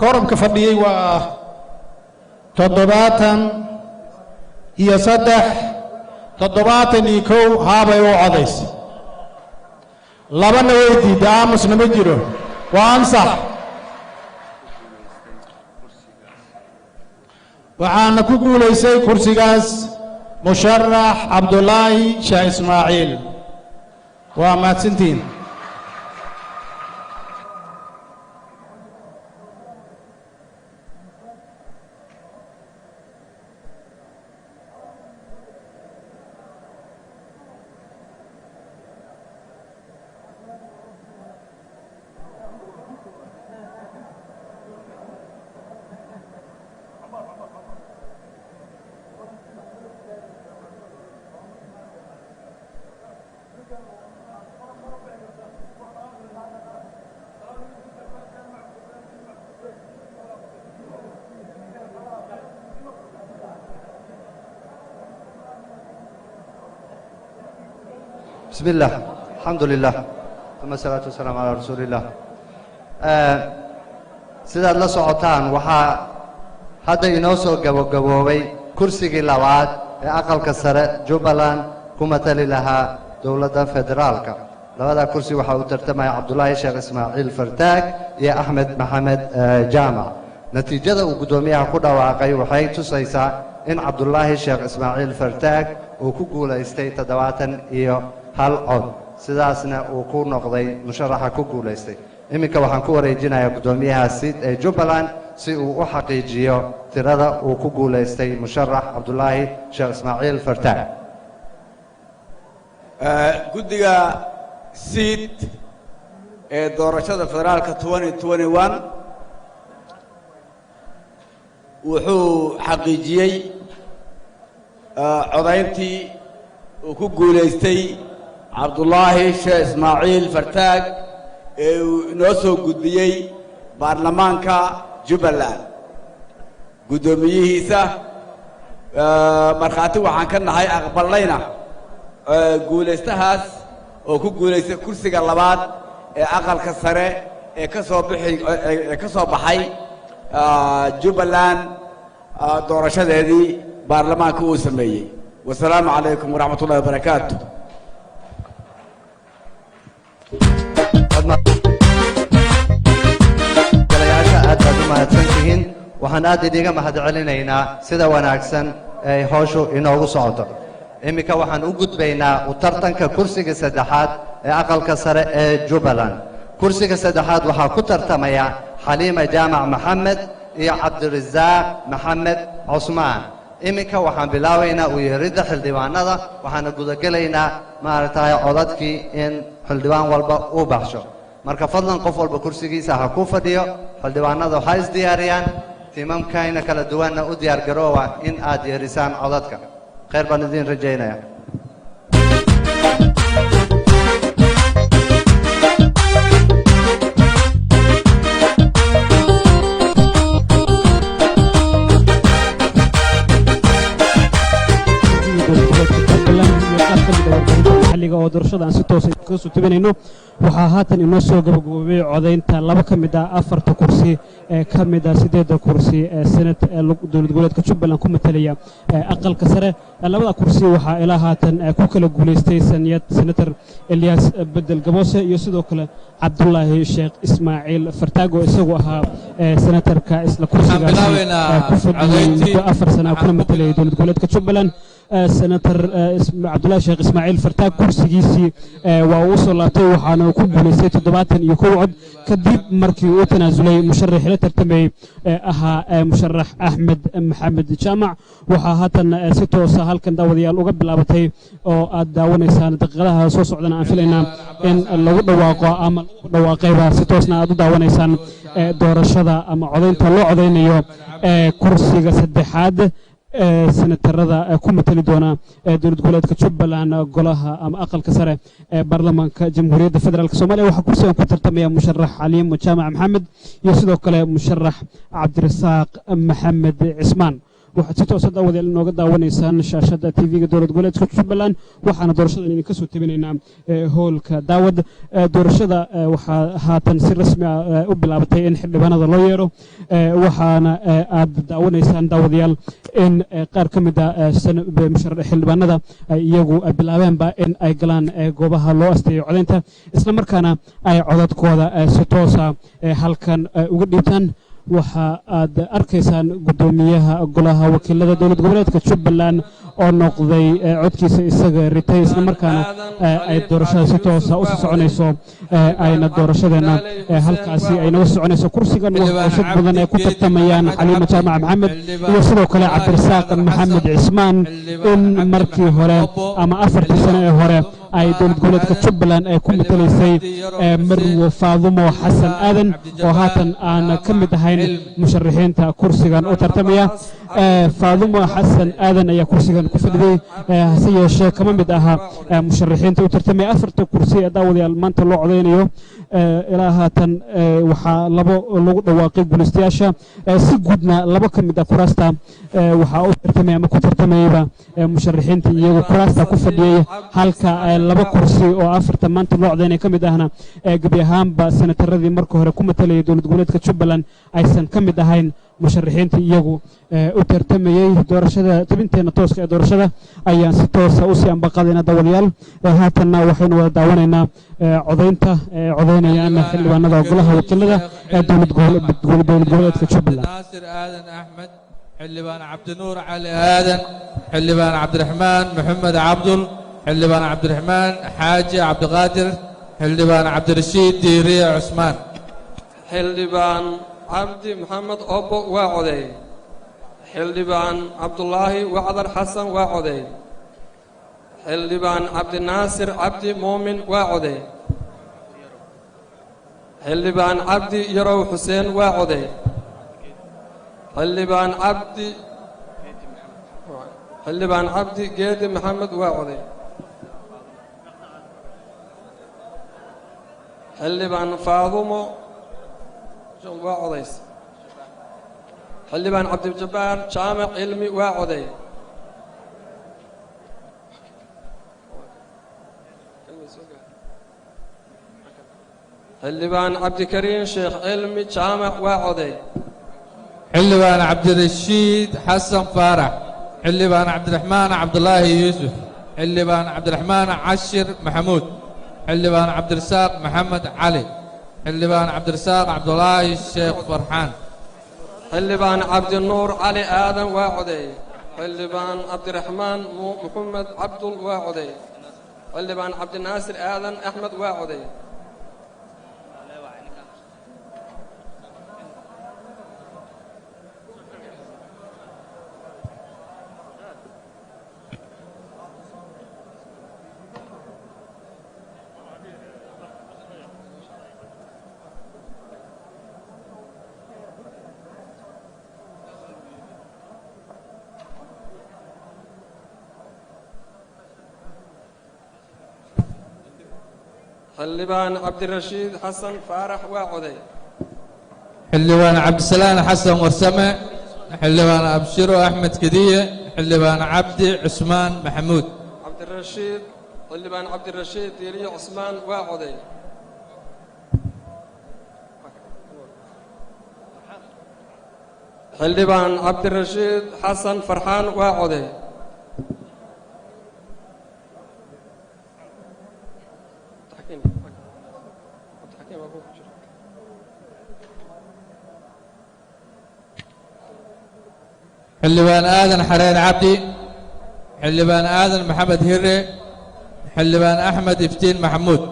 كورم كفردي و تضباطا يصدح تضباطا يكو هابا وعديس لبنا ويدي دامس نمجره وانصح وعانا كوكو ليسي كرسيغاس مشرح عبد الله شاه اسماعيل وما سنتين بسم الله الحمد لله ثم الصلاة والسلام على رسول الله سيدة الله سعطان وحا هذا ينوسو قبوبي كرسي لواد أقل كسر جبلان كمتل لها دولة فدرالك لهذا كرسي وحا ترتمى عبد الله الشيخ اسماعيل فرتاك يا أحمد محمد جامع نتيجة وقدوميها قد واقعي وحي تسيسا إن عبد الله الشيخ اسماعيل فرتاك وكوكو ليستي تدواتا إيو hal cod sidaasna uu ku noqday musharaxa ku guuleystay iminka waxaan ku wareejinayaa gudoomiyaha sid ee Jubbaland si uu u xaqiijiyo tirada uu ku guuleystay musharax Abdullaahi Sheekh Ismaaciil Fartaag guddiga sid ee doorashada federaalka 2021 wuxuu xaqiijiyay codayntii uu ku guuleystay عبد الله شاه اسماعيل فرتاج نوسو قدبيي برلمانكا جبلان قدوميهيسا مرخاتي waxaan ka nahay aqbalayna guuleystahaas oo ku guuleystay kursiga labaad ee aqalka sare ee ka soo baxay Jubbaland doorashadeedii baarlamaanka uu sameeyay wassalaamu calaykum waraxmatullaahi wabarakaatuh waxaan aad idiga mahadcelinaynaa sida wanaagsan ee hawshu inoogu socoto iminka waxaan u gudbaynaa u tartanka kursiga saddexaad ee aqalka sare ee Jubbaland kursiga saddexaad waxaa ku tartamaya Xaliima Jaamac Maxamed iyo Cabdirasaaq Maxamed Cusmaan iminka waxaan bilaabaynaa u yeeridda xildhibaanada waxaana gudagalaynaa maaragtay codadkii in xildhibaan walba uu baxsho marka fadlan qof walba kursigiisa ha ku fadhiyo xildhibaanada waxay isdiyaariyaan timamkayna kala duwanna u diyaar garoowa in aad yeerisaan codadka khayr baan idin rajaynayaa xilliga oo doorashada aan si toos ah ka soo tabanayno waxaa haatan inoo soo gabagaboobay codaynta laba ka mid ah afarta kursi ee ka mid ah 8 kursi ee senat ee dowlad goboleedka Jubbaland ku matalaya aqalka sare labada kursi waxaa ilaa haatan ku kala guuleystay senator Elias Bedel Gabose iyo sidoo kale Abdullaahi Sheekh Ismaaciil Fartaag oo isagu ahaa senatorka isla kursiga ku fadhiyay 4 sano kuna matalaya dowlad goboleedka Jubbaland senator Abdullaahi Sheekh Ismaaciil Fartaag kursigiisii waa uu soo laabtay waxaana ku guuleystay 71 cod kadib markii uu tanaasulay musharax la tartamay ahaa musharax Axmed Maxamed Jaamac waxaa haatan si toos ah halkan daawadayaal uga bilaabatay oo aad daawanaysaan daqiiqadaha soo socdana aan filaynaa in lagu dhawaaqo ama lagu dhawaaqayba si toosna aad u daawanaysaan doorashada ama codaynta loo codaynayo kursiga saddexaad senatarada ku matali doona dowlad goboleedka Jubbaland golaha ama aqalka sare ee baarlamaanka jamhuuriyadda federaalka Soomaaliya waxa kursigan ku tartamaya musharax Xaliim Jaamac Maxamed iyo sidoo kale musharax Cabdirasaaq Maxamed Cismaan waxaad si toosa daawadayaal inooga daawanaysaan shaashadda tv-ga dowlad goboleedka jubbaland waxaana doorashadan idinka soo tabinaynaa hoolka daawad doorashada waxaa haatan si rasmi ah u bilaabatay in xildhibaanada loo yeero waxaana aad daawanaysaan daawadayaal in qaar ka mid ah xildhibaanada iyagu bilaabeenba in ay galaan goobaha loo asteeyo codaynta isla markaana ay codadkooda si toosa halkan uga dhiibtaan waxa aad arkaysaan guddoomiyaha golaha wakiilada dowlad goboleedka jubbaland oo noqday codkiisa isaga ritay isla markaana ay doorashada si toosa u soconayso ayna doorashadeena halkaasi ay naga soconayso kursigan waxaa cusub badan ay ku tartamayaan xaliimo jaamac maxamed iyo sidoo kale cabdirasaaq maxamed cismaan in markii hore ama 4 sano ee hore ay dowlad goboleedka jubbaland ay ku matalaysay marwo faadumo xasan aadan oo haatan aan ka mid ahayn musharaxiinta kursigan u tartamaya faadumo xasan aadan ayaa kursigan ku fadhiday hase yeeshee kama mid aha musharaxiinta u tartamaya 4 kursi ee daawadayaal maanta loo codaynayo ilaa haatan waxaa labo lagu dhawaaqay guulaystayaasha si guudna laba ka mid ah kuraasta waxaa u tartamaya ama ku tartamayaba musharaxiinta iyagu kuraasta ku fadhiyay halka laba kursi oo 4 maanta loo codaynay ka mid ahna gabi ahaanba senataradii marka hore ku matalayay dowlad goboleedka jubbaland aysan ka mid ahayn musharaxiinta iyagu u tartamayay doorashada tabinteena tooska ee doorashada ayaan si toosa u sii ambaqaadayna daawadayaal haatanna waxaynu wada daawanaynaa codaynta codaynayaan xildhibaanada golaha wakiilada ee dowlad goboleedka jubbaland naasir aadan axmed xildhibaan cabdinuur cali aadan xildhibaan cabdiraxmaan maxamed cabdul xildhibaan cabdiraxmaan xaaji cabdiqaadir xildhibaan cabdirashiid diiriye cusmaan xildhibaan cabdi maxamed obo waa codeey xildhibaan cabdulaahi wacdar xasan waa codeey xildhibaan cabdinaasir cabdi muumin waa codeey xildhibaan cabdi yarow xuseen waa codeey xildhibaan cabdi geedi maxamed waa codeey xildhibaan faadumo waa codays xildhibaan cabdijabbaar jaamac cilmi waa codeey xildhibaan cabdikariin sheekh cilmi jaamac waa codeey xildhibaan cabdirashiid xasan faarax xildhibaan cabdiraxmaan cabdulaahi yuusuf xildhibaan cabdiraxmaan cashir maxamuud xildhibaan cabdirasaaq maxamed cali xildhibaan cabdirasaaq cabdulaahi sheekh farxaan xildhibaan cabdinuur cali aadan waa codeey xildhibaan cabdiraxmaan maxamed cabdul waa codeey xildhibaan cabdinaasir aadan axmed waa codeey xildhibaan cabdirashiid xasan faarax waa codeey xildhibaan cabdisalaan xasan warsame xildhibaan abshiro axmed kediye xildhibaan cabdi cusmaan maxamuud xildhibaan cabdirashiid diiriye cusmaan waa codeey xildhibaan cabdirashiid xasan farxaan waa codeey xildhibaan aadan xareen cabdi xildhibaan aadan maxamed hire xildhibaan axmed iftiin maxamuud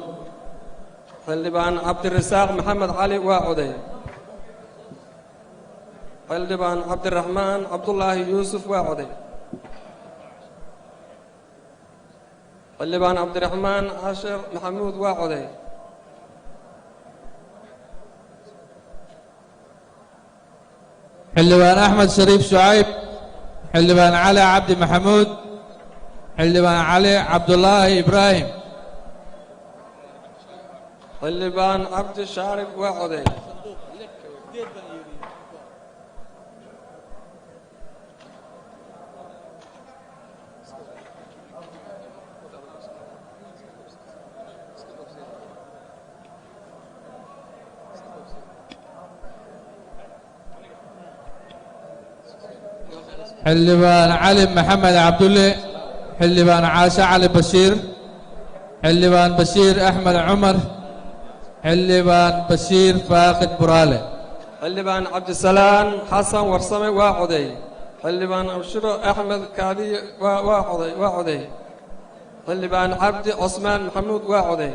xildhibaan cabdirasaaq maxamed cali waa codeey xildhibaan cabdiraxmaan cabdulaahi yuusuf waa codeey xildhibaan cabdiraxmaan cashir maxamuud waa codeey xildhibaan axmed shariif shucayb xildhibaan cali cabdi maxamuud xildhibaan cali cabdulaahi ibraahim xildhibaan cabdi shaarif waa codeey xildhibaan cali maxamed cabdulle xildhibaan caashe cali bashiir xildhibaan bashiir axmed cumar xildhibaan bashiir faaqid buraale xildhibaan cabdisalaan xasan warsame waa coday xildhibaan abshiro axmed kaadiye waa coday xildhibaan cabdi cusmaan maxamuud waa coday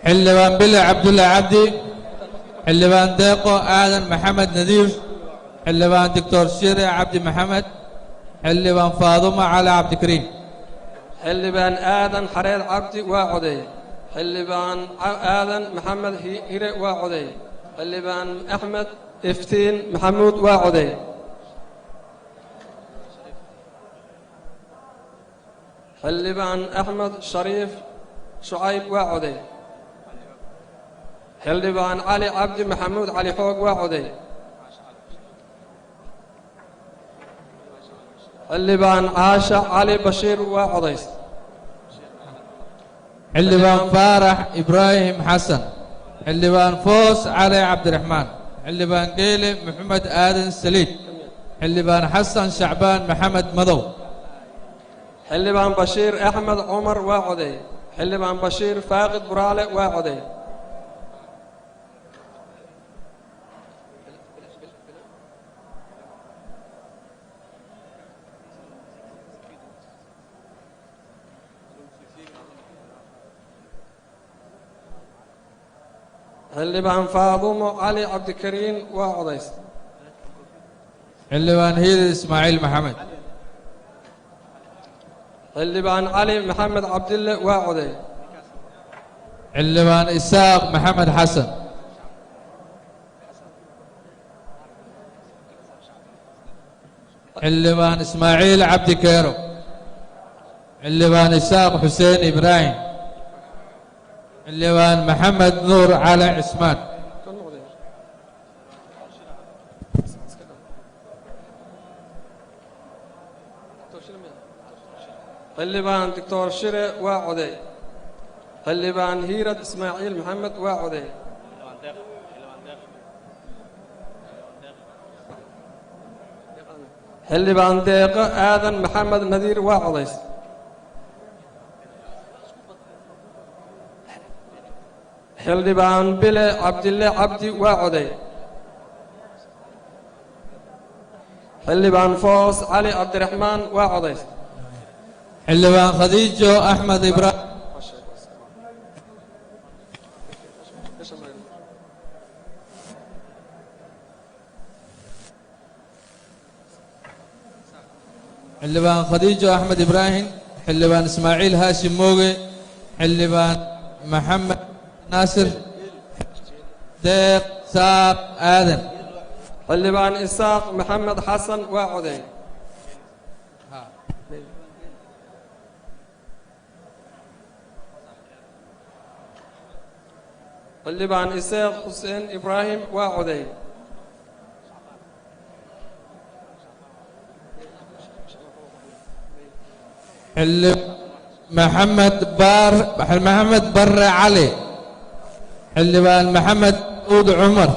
xildhibaan bile cabdulle cabdi xildhibaan deeqo aadan maxamed nadiif xildhibaan doctor shire cabdi maxamed xildhibaan faadumo cali cabdikariim xildhibaan aadan xareed cabdi waa coday xildhibaan aadan maxamed hire waa coday xildhibaan axmed iftiin maxamuud waa coday xildhibaan axmed shariif shucayb waa coday xildhibaan cali cabdi maxamuud cali xoog waa coday xildhibaan caasha cali bashiir waa codays xildhibaan faarax ibraahim xasan xildhibaan foos cali cabdiraxmaan xildhibaan geele maxamed aadan saliid xildhibaan xasan shacbaan maxamed madow xildhibaan bashiir axmed cumar waa coday xildhibaan bashiir faaqid buraale waa coday xildhibaan faadumo cali cabdikariin waa codays xildhibaan hiil ismaaciil maxamed xildhibaan cali maxamed cabdille waa coday xildhibaan isaaq maxamed xasan xildhibaan ismaaciil cabdi keero xildhibaan isaaq xuseen ibraahim xildhibaan maxamed nuur cali cismaan xildhibaan doctor shire waa coday xildhibaan hiirad ismaaciil maxamed waa coday xildhibaan deeqo aadan maxamed nadiir waa codays xildhibaan bile cabdille cabdi waa coday xildhibaan foos cali cabdiraxmaan waa codays xildhibaan khadiijo axmed ibraahim xildhibaan khadiijo axmed ibraahim xildhibaan ismaaciil haashim mooge xildhibaan maxamed naasir deeq saaq aadan xildhibaan isaaq maxamed xasan waa coday xildhibaan isaaq xuseen ibraahim waa coday maxamed barre cali xildhibaan maxamed uud cumar